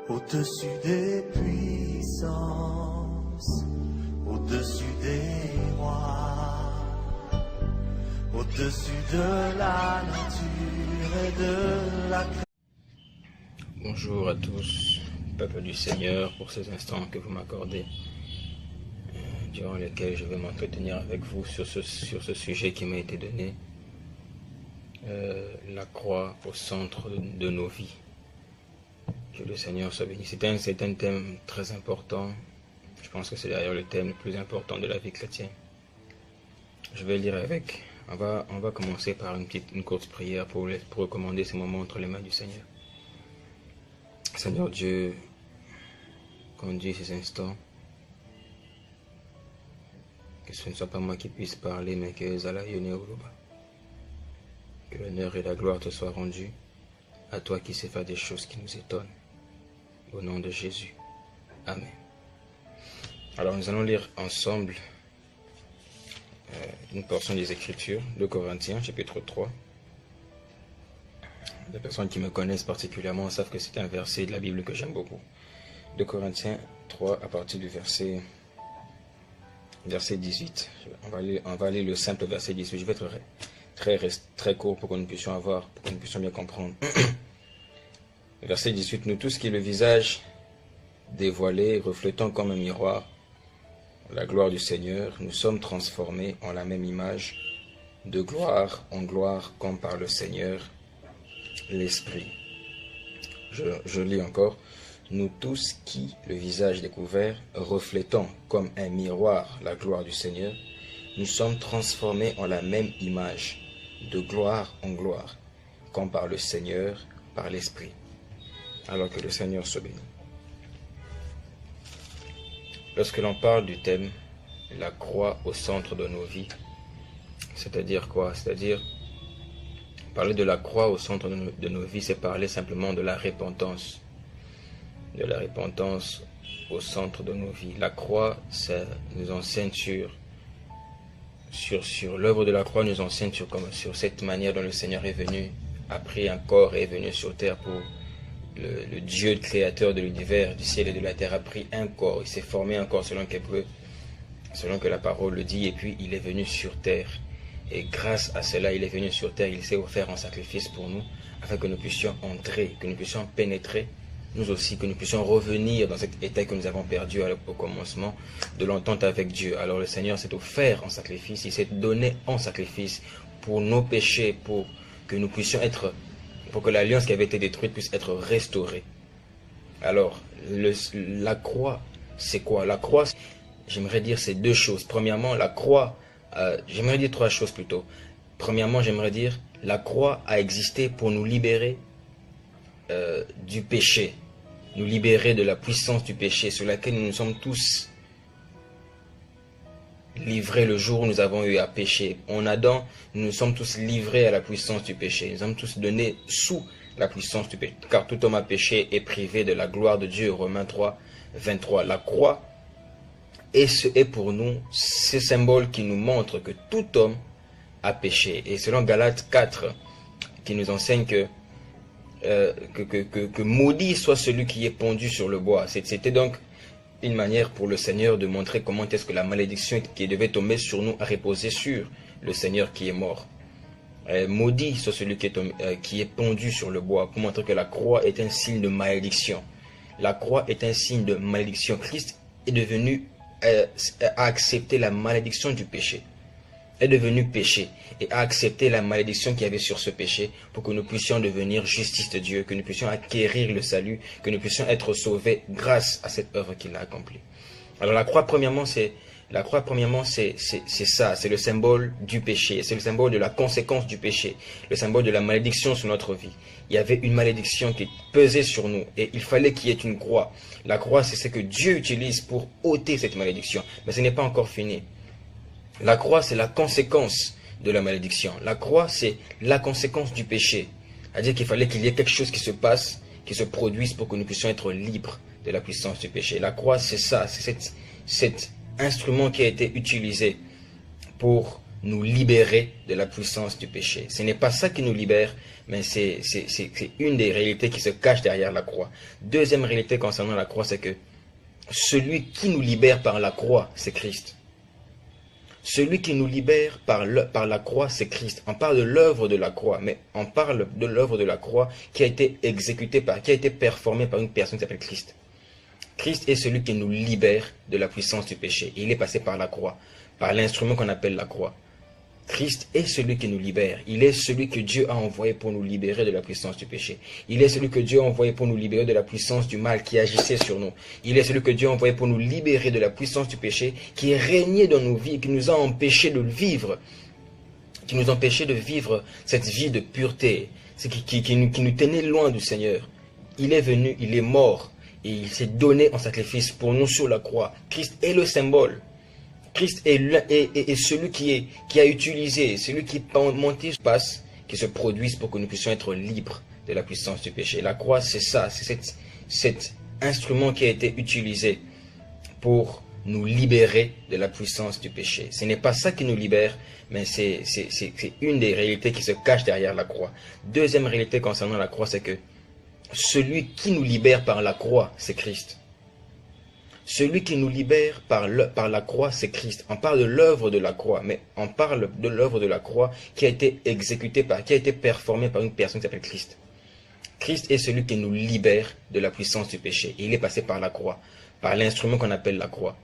Au-dessus des puissances, au-dessus des rois, au-dessus de la nature et de la création. Bonjour à tous, peuple du Seigneur, pour ces instants que vous m'accordez, durant lesquels je vais m'entretenir avec vous sur ce sujet qui m'a été donné, la croix au centre de nos vies. Que le Seigneur soit béni. C'est un thème très important. Je pense que c'est d'ailleurs le thème le plus important de la vie chrétienne. Je vais lire avec. On va commencer par une courte prière pour recommander ces moments entre les mains du Seigneur. Seigneur Dieu, conduis ces instants. Que ce ne soit pas moi qui puisse parler, mais que Zala Yone Oluba. Que l'honneur et la gloire te soient rendus à toi qui sais faire des choses qui nous étonnent. Au nom de Jésus. Amen. Alors nous allons lire ensemble une portion des Écritures de Corinthiens, chapitre 3. Les personnes qui me connaissent particulièrement savent que c'est un verset de la Bible que j'aime beaucoup. De Corinthiens 3 à partir du verset 18. On va lire le simple verset 18. Je vais être très court pour que nous puissions bien comprendre. Verset 18. Nous tous qui le visage dévoilé, reflétant comme un miroir la gloire du Seigneur, nous sommes transformés en la même image, de gloire en gloire, comme par le Seigneur, l'Esprit. Je lis encore. Nous tous qui, le visage découvert, reflétant comme un miroir la gloire du Seigneur, nous sommes transformés en la même image, de gloire en gloire, comme par le Seigneur, par l'Esprit. Alors que le Seigneur soit béni. Lorsque l'on parle du thème « La croix au centre de nos vies », c'est-à-dire quoi? C'est-à-dire, parler de la croix au centre de nos vies, c'est parler simplement de la repentance. De la repentance au centre de nos vies. La croix, ça nous enseigne sur l'œuvre de la croix, nous enseigne sur cette manière dont le Seigneur est venu, a pris un corps et est venu sur terre pour... Le Dieu créateur de l'univers, du ciel et de la terre a pris un corps, il s'est formé un corps selon que la parole le dit, et puis il est venu sur terre. Et grâce à cela, il est venu sur terre, il s'est offert en sacrifice pour nous, afin que nous puissions entrer, que nous puissions pénétrer, nous aussi, que nous puissions revenir dans cet état que nous avons perdu au commencement de l'entente avec Dieu. Alors le Seigneur s'est offert en sacrifice, il s'est donné en sacrifice pour nos péchés, pour que nous puissions être... pour que l'alliance qui avait été détruite puisse être restaurée. Alors, la croix, c'est quoi? La croix, j'aimerais dire c'est deux choses. Premièrement, la croix, j'aimerais dire trois choses plutôt. Premièrement, j'aimerais dire, la croix a existé pour nous libérer du péché, nous libérer de la puissance du péché sur laquelle nous nous sommes tous livrés le jour où nous avons eu à pécher. En Adam, nous nous sommes tous livrés à la puissance du péché. Nous sommes tous donnés sous la puissance du péché. Car tout homme a péché et privé de la gloire de Dieu. Romains 3, 23. La croix est pour nous ce symbole qui nous montre que tout homme a péché. Et selon Galates 4, qui nous enseigne que maudit soit celui qui est pendu sur le bois. C'était donc une manière pour le Seigneur de montrer comment est-ce que la malédiction qui devait tomber sur nous a reposé sur le Seigneur qui est mort. Maudit soit celui qui est pendu sur le bois, pour montrer que la croix est un signe de malédiction. La croix est un signe de malédiction. Christ est devenu, a accepté la malédiction du péché, est devenu péché et a accepté la malédiction qu'il y avait sur ce péché pour que nous puissions devenir justice de Dieu, que nous puissions acquérir le salut, que nous puissions être sauvés grâce à cette œuvre qu'il a accomplie. Alors la croix premièrement c'est ça, c'est le symbole du péché, c'est le symbole de la conséquence du péché, le symbole de la malédiction sur notre vie. Il y avait une malédiction qui pesait sur nous et il fallait qu'il y ait une croix. La croix, c'est ce que Dieu utilise pour ôter cette malédiction, mais ce n'est pas encore fini. La croix, c'est la conséquence de la malédiction. La croix, c'est la conséquence du péché. C'est-à-dire qu'il fallait qu'il y ait quelque chose qui se passe, qui se produise pour que nous puissions être libres de la puissance du péché. La croix, c'est ça, c'est cet instrument qui a été utilisé pour nous libérer de la puissance du péché. Ce n'est pas ça qui nous libère, mais c'est une des réalités qui se cache derrière la croix. Deuxième réalité concernant la croix, c'est que celui qui nous libère par la croix, c'est Christ. Celui qui nous libère par la croix, c'est Christ. On parle de l'œuvre de la croix, mais on parle de l'œuvre de la croix qui a été exécutée qui a été performée par une personne qui s'appelle Christ. Christ est celui qui nous libère de la puissance du péché. Il est passé par la croix, par l'instrument qu'on appelle la croix. Christ est celui qui nous libère. Il est celui que Dieu a envoyé pour nous libérer de la puissance du péché. Il est celui que Dieu a envoyé pour nous libérer de la puissance du mal qui agissait sur nous. Il est celui que Dieu a envoyé pour nous libérer de la puissance du péché qui régnait dans nos vies, qui nous a empêchés de le vivre, qui nous empêchait de vivre cette vie de pureté, qui nous tenait loin du Seigneur. Il est venu, il est mort, et il s'est donné en sacrifice pour nous sur la croix. Christ est le symbole. Christ est celui qui a utilisé, celui qui monté passe, qui se produisent pour que nous puissions être libres de la puissance du péché. La croix, c'est ça, c'est cet instrument qui a été utilisé pour nous libérer de la puissance du péché. Ce n'est pas ça qui nous libère, mais c'est une des réalités qui se cache derrière la croix. Deuxième réalité concernant la croix, c'est que celui qui nous libère par la croix, c'est Christ. Celui qui nous libère par la croix, c'est Christ. On parle de l'œuvre de la croix, mais on parle de l'œuvre de la croix qui a été exécutée qui a été performée par une personne qui s'appelle Christ. Christ est celui qui nous libère de la puissance du péché. Il est passé par la croix, par l'instrument qu'on appelle la croix.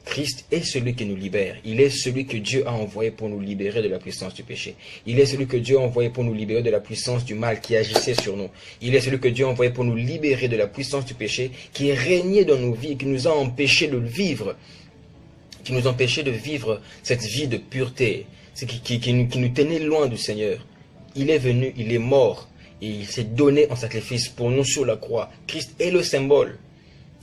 Christ est celui qui nous libère. Il est celui que Dieu a envoyé pour nous libérer de la puissance du péché. Il est celui que Dieu a envoyé pour nous libérer de la puissance du mal qui agissait sur nous. Il est celui que Dieu a envoyé pour nous libérer de la puissance du péché qui régnait dans nos vies, qui nous a empêchés de le vivre, qui nous empêchait de vivre cette vie de pureté, qui nous tenait loin du Seigneur. Il est venu, il est mort, et il s'est donné en sacrifice pour nous sur la croix. Christ est le symbole.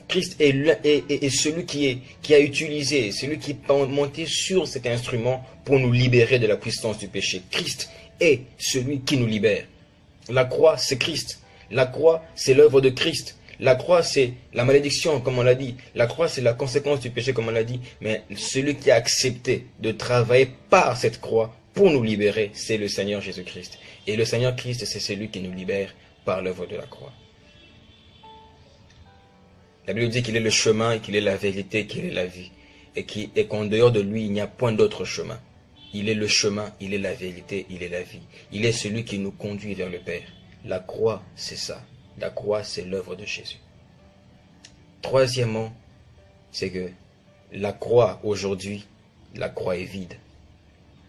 Christ est celui qui a utilisé, celui qui est monté sur cet instrument pour nous libérer de la puissance du péché. Christ est celui qui nous libère. La croix, c'est Christ. La croix, c'est l'œuvre de Christ. La croix, c'est la malédiction, comme on l'a dit. La croix, c'est la conséquence du péché, comme on l'a dit. Mais celui qui a accepté de travailler par cette croix pour nous libérer, c'est le Seigneur Jésus-Christ. Et le Seigneur Christ, c'est celui qui nous libère par l'œuvre de la croix. La Bible dit qu'il est le chemin, qu'il est la vérité, qu'il est la vie. Et qu'en dehors de lui, il n'y a point d'autre chemin. Il est le chemin, il est la vérité, il est la vie. Il est celui qui nous conduit vers le Père. La croix, c'est ça. La croix, c'est l'œuvre de Jésus. Troisièmement, c'est que la croix, aujourd'hui, la croix est vide.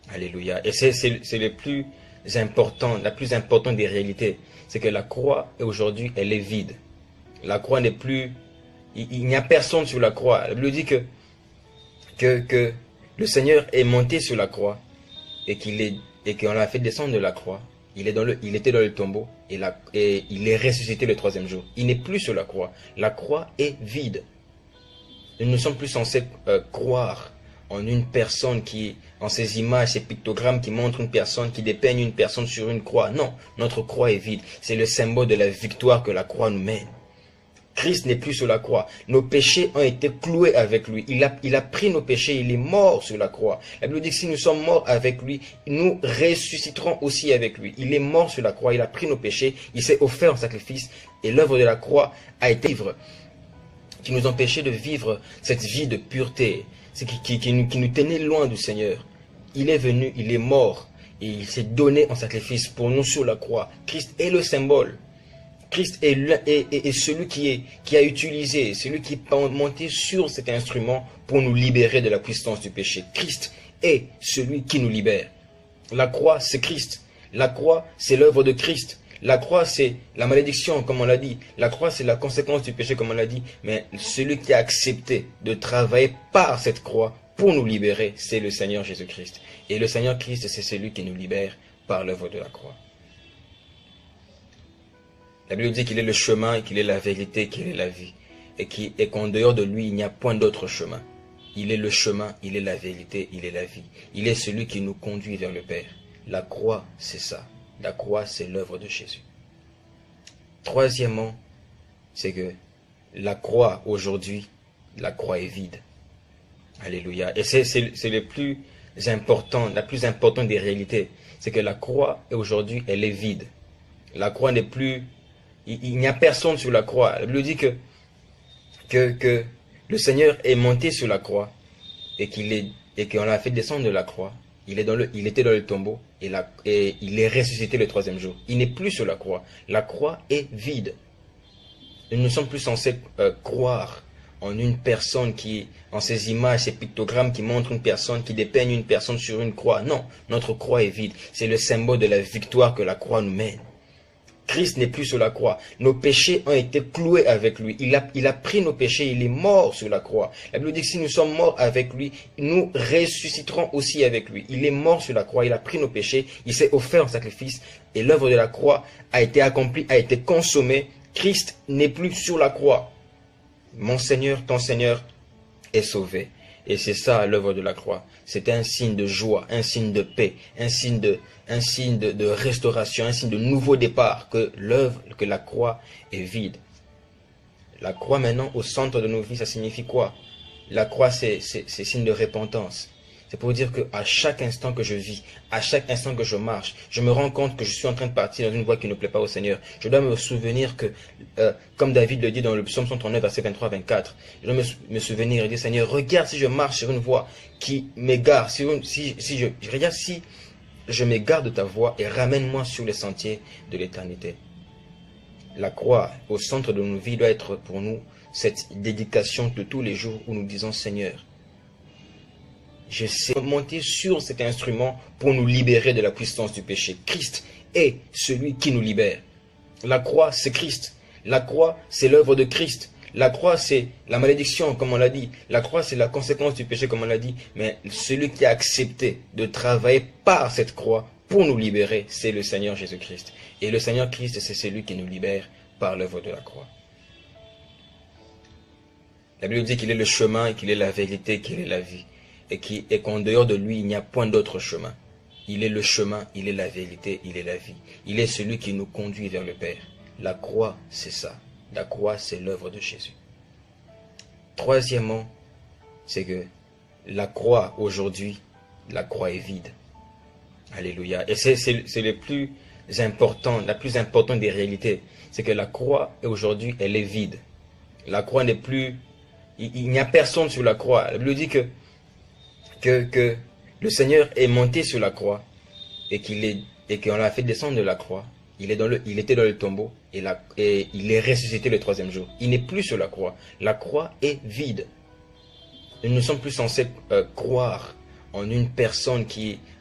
Alléluia. Et c'est le plus important, la plus importante des réalités. C'est que la croix, aujourd'hui, elle est vide. La croix n'est plus... Il n'y a personne sur la croix. La Bible dit que le Seigneur est monté sur la croix et qu'on l'a fait descendre de la croix. Il était dans le tombeau et il est ressuscité le troisième jour. Il n'est plus sur la croix. La croix est vide. Nous ne sommes plus censés croire en une personne en ces images, ces pictogrammes qui montrent une personne, qui dépeignent une personne sur une croix. Non, notre croix est vide. C'est le symbole de la victoire que la croix nous mène. Christ n'est plus sur la croix. Nos péchés ont été cloués avec lui. Il a pris nos péchés. Il est mort sur la croix. La Bible dit que si nous sommes morts avec lui, nous ressusciterons aussi avec lui. Il est mort sur la croix. Il a pris nos péchés. Il s'est offert en sacrifice. Et l'œuvre de la croix a été vivre, qui nous empêchait de vivre cette vie de pureté, qui nous tenait loin du Seigneur. Il est venu, il est mort. Et il s'est donné en sacrifice pour nous sur la croix. Christ est le symbole. Christ est celui qui a utilisé, celui qui est monté sur cet instrument pour nous libérer de la puissance du péché. Christ est celui qui nous libère. La croix, c'est Christ. La croix, c'est l'œuvre de Christ. La croix, c'est la malédiction, comme on l'a dit. La croix, c'est la conséquence du péché, comme on l'a dit. Mais celui qui a accepté de travailler par cette croix pour nous libérer, c'est le Seigneur Jésus-Christ. Et le Seigneur Christ, c'est celui qui nous libère par l'œuvre de la croix. La Bible dit qu'il est le chemin, qu'il est la vérité, qu'il est la vie. Et qu'en dehors de lui, il n'y a point d'autre chemin. Il est le chemin, il est la vérité, il est la vie. Il est celui qui nous conduit vers le Père. La croix, c'est ça. La croix, c'est l'œuvre de Jésus. Troisièmement, c'est que la croix, aujourd'hui, la croix est vide. Alléluia. Et c'est le plus plus importante des réalités, c'est que la croix, aujourd'hui, elle est vide. La croix n'est plus... Il n'y a personne sur la croix. La Bible dit que le Seigneur est monté sur la croix et qu'on l'a fait descendre de la croix. Il était dans le tombeau et il est ressuscité le troisième jour. Il n'est plus sur la croix. La croix est vide. Nous ne sommes plus censés croire en une personne en ces images, ces pictogrammes qui montrent une personne, qui dépeignent une personne sur une croix. Non, notre croix est vide. C'est le symbole de la victoire que la croix nous mène. Christ n'est plus sur la croix. Nos péchés ont été cloués avec lui. Il a pris nos péchés, il est mort sur la croix. La Bible dit que si nous sommes morts avec lui, nous ressusciterons aussi avec lui. Il est mort sur la croix, il a pris nos péchés, il s'est offert en sacrifice et l'œuvre de la croix a été accomplie, a été consommée. Christ n'est plus sur la croix. Mon Seigneur, ton Seigneur est sauvé. Et c'est ça l'œuvre de la croix. C'est un signe de joie, un signe de paix, un signe de restauration, un signe de nouveau départ, que la croix est vide. La croix maintenant au centre de nos vies, ça signifie quoi? La croix c'est signe de repentance. C'est pour dire qu'à chaque instant que je vis, à chaque instant que je marche, je me rends compte que je suis en train de partir dans une voie qui ne plaît pas au Seigneur. Je dois me souvenir que, comme David le dit dans le psaume 139, verset 23-24, je dois me souvenir et dire, Seigneur, regarde si je marche sur une voie qui m'égare, si je m'égare de ta voie et ramène-moi sur les sentiers de l'éternité. La croix au centre de nos vies doit être pour nous cette dédication de tous les jours où nous disons, Seigneur, je sais monter sur cet instrument pour nous libérer de la puissance du péché. Christ est celui qui nous libère. La croix, c'est Christ. La croix, c'est l'œuvre de Christ. La croix, c'est la malédiction, comme on l'a dit. La croix, c'est la conséquence du péché, comme on l'a dit. Mais celui qui a accepté de travailler par cette croix pour nous libérer, c'est le Seigneur Jésus-Christ. Et le Seigneur Christ, c'est celui qui nous libère par l'œuvre de la croix. La Bible dit qu'il est le chemin, qu'il est la vérité, qu'il est la vie. Et qu'en dehors de lui, il n'y a point d'autre chemin. Il est le chemin, il est la vérité, il est la vie. Il est celui qui nous conduit vers le Père. La croix, c'est ça. La croix, c'est l'œuvre de Jésus. Troisièmement, c'est que la croix, aujourd'hui, la croix est vide. Alléluia. Et c'est la plus importante des réalités. C'est que la croix, aujourd'hui, elle est vide. La croix n'est plus... Il n'y a personne sur la croix. La Bible dit que le Seigneur est monté sur la croix et qu'on l'a fait descendre de la croix. Il était dans le tombeau et il est ressuscité le troisième jour. Il n'est plus sur la croix. La croix est vide. Nous ne sommes plus censés croire en une personne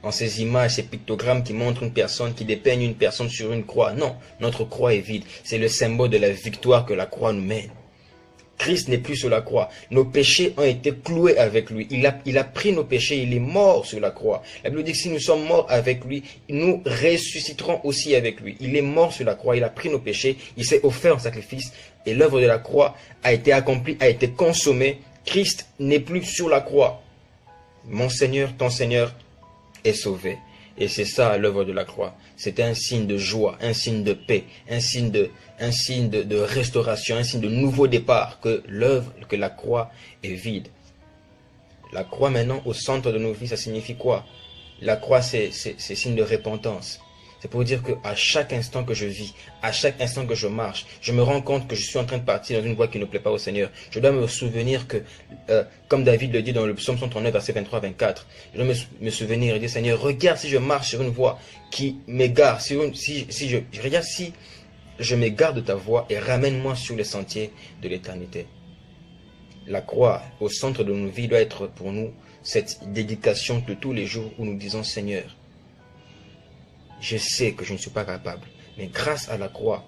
en ces images, ces pictogrammes qui montrent une personne, qui dépeignent une personne sur une croix. Non, notre croix est vide. C'est le symbole de la victoire que la croix nous mène. Christ n'est plus sur la croix. Nos péchés ont été cloués avec lui. Il a pris nos péchés, il est mort sur la croix. La Bible dit que si nous sommes morts avec lui, nous ressusciterons aussi avec lui. Il est mort sur la croix, il a pris nos péchés, il s'est offert en sacrifice et l'œuvre de la croix a été accomplie, a été consommée. Christ n'est plus sur la croix. Mon Seigneur, ton Seigneur est sauvé. Et c'est ça l'œuvre de la croix. C'est un signe de joie, un signe de paix, un signe de restauration, un signe de nouveau départ, que la croix est vide. La croix maintenant au centre de nos vies, ça signifie quoi? La croix c'est signe de repentance. C'est pour dire qu'à chaque instant que je vis, à chaque instant que je marche, je me rends compte que je suis en train de partir dans une voie qui ne plaît pas au Seigneur. Je dois me souvenir que, comme David le dit dans le psaume 139, verset 23-24, je dois me souvenir et dire, Seigneur, regarde si je marche sur une voie qui m'égare, si je m'égare de ta voie et ramène-moi sur les sentiers de l'éternité. La croix au centre de nos vies doit être pour nous cette dédication de tous les jours où nous disons, Seigneur, je sais que je ne suis pas capable, mais grâce à la croix,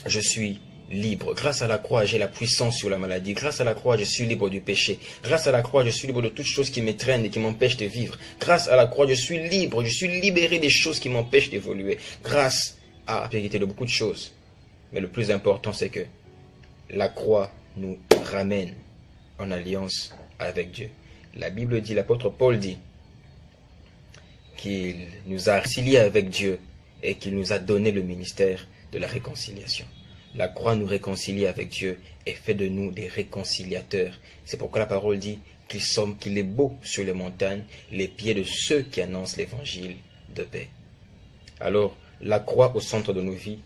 je suis libre. Grâce à la croix, j'ai la puissance sur la maladie. Grâce à la croix, je suis libre du péché. Grâce à la croix, je suis libre de toutes choses qui m'étreignent et qui m'empêchent de vivre. Grâce à la croix, je suis libre, je suis libéré des choses qui m'empêchent d'évoluer. Grâce à la vérité de beaucoup de choses. Mais le plus important, c'est que la croix nous ramène en alliance avec Dieu. La Bible dit, l'apôtre Paul dit, qu'il nous a réconciliés avec Dieu et qu'il nous a donné le ministère de la réconciliation. La croix nous réconcilie avec Dieu et fait de nous des réconciliateurs. C'est pourquoi la parole dit qu'il est beau sur les montagnes, les pieds de ceux qui annoncent l'évangile de paix. Alors, la croix au centre de nos vies,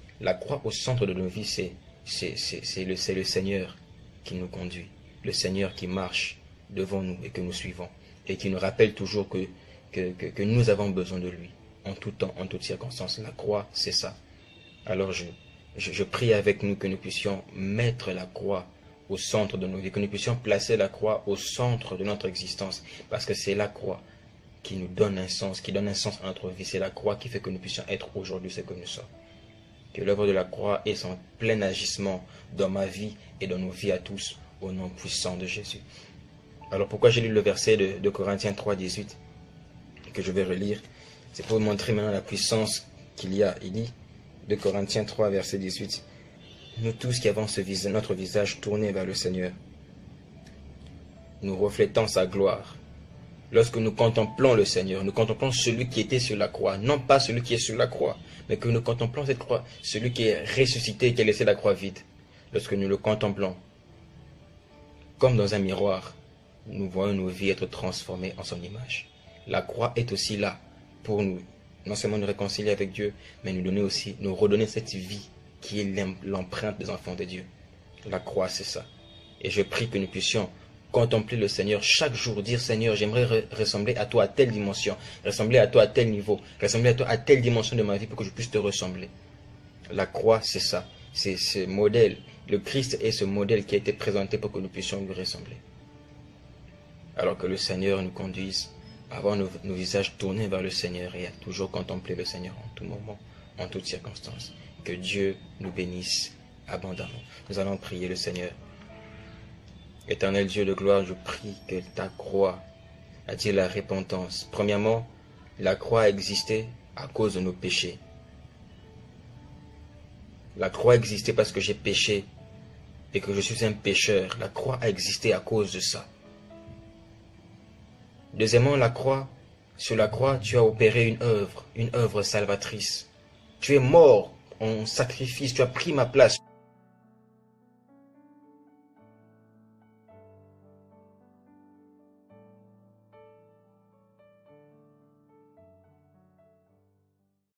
c'est le Seigneur qui nous conduit, le Seigneur qui marche devant nous et que nous suivons, et qui nous rappelle toujours que nous avons besoin de lui, en tout temps, en toutes circonstances. La croix, c'est ça. Alors je prie avec nous que nous puissions mettre la croix au centre de nos vies, que nous puissions placer la croix au centre de notre existence, parce que c'est la croix qui nous donne un sens, qui donne un sens à notre vie. C'est la croix qui fait que nous puissions être aujourd'hui ce que nous sommes. Que l'œuvre de la croix ait son plein agissement dans ma vie et dans nos vies à tous, au nom puissant de Jésus. Alors pourquoi j'ai lu le verset de Corinthiens 3, 18, que je vais relire? C'est pour vous montrer maintenant la puissance qu'il y a. Il dit, de Corinthiens 3, verset 18, « Nous tous qui avons notre visage tourné vers le Seigneur, nous reflétons sa gloire. » Lorsque nous contemplons le Seigneur, nous contemplons celui qui était sur la croix, non pas celui qui est sur la croix, mais que nous contemplons cette croix, celui qui est ressuscité et qui a laissé la croix vide. Lorsque nous le contemplons, comme dans un miroir, nous voyons nos vies être transformées en son image. La croix est aussi là pour nous, non seulement nous réconcilier avec Dieu, mais nous redonner cette vie qui est l'empreinte des enfants de Dieu. La croix, c'est ça. Et je prie que nous puissions contempler le Seigneur chaque jour, dire Seigneur, j'aimerais ressembler à toi à telle dimension, ressembler à toi à tel niveau, ressembler à toi à telle dimension de ma vie pour que je puisse te ressembler. La croix, c'est ça, c'est ce modèle. Le Christ est ce modèle qui a été présenté pour que nous puissions lui ressembler. Alors que le Seigneur nous conduise à avoir nos visages tournés vers le Seigneur et à toujours contempler le Seigneur en tout moment, en toutes circonstances. Que Dieu nous bénisse abondamment. Nous allons prier le Seigneur. Éternel Dieu de gloire, je prie que ta croix attire la repentance. Premièrement, la croix a existé à cause de nos péchés. La croix a existé parce que j'ai péché et que je suis un pécheur. La croix a existé à cause de ça. Deuxièmement, sur la croix, tu as opéré une œuvre salvatrice. Tu es mort en sacrifice, tu as pris ma place.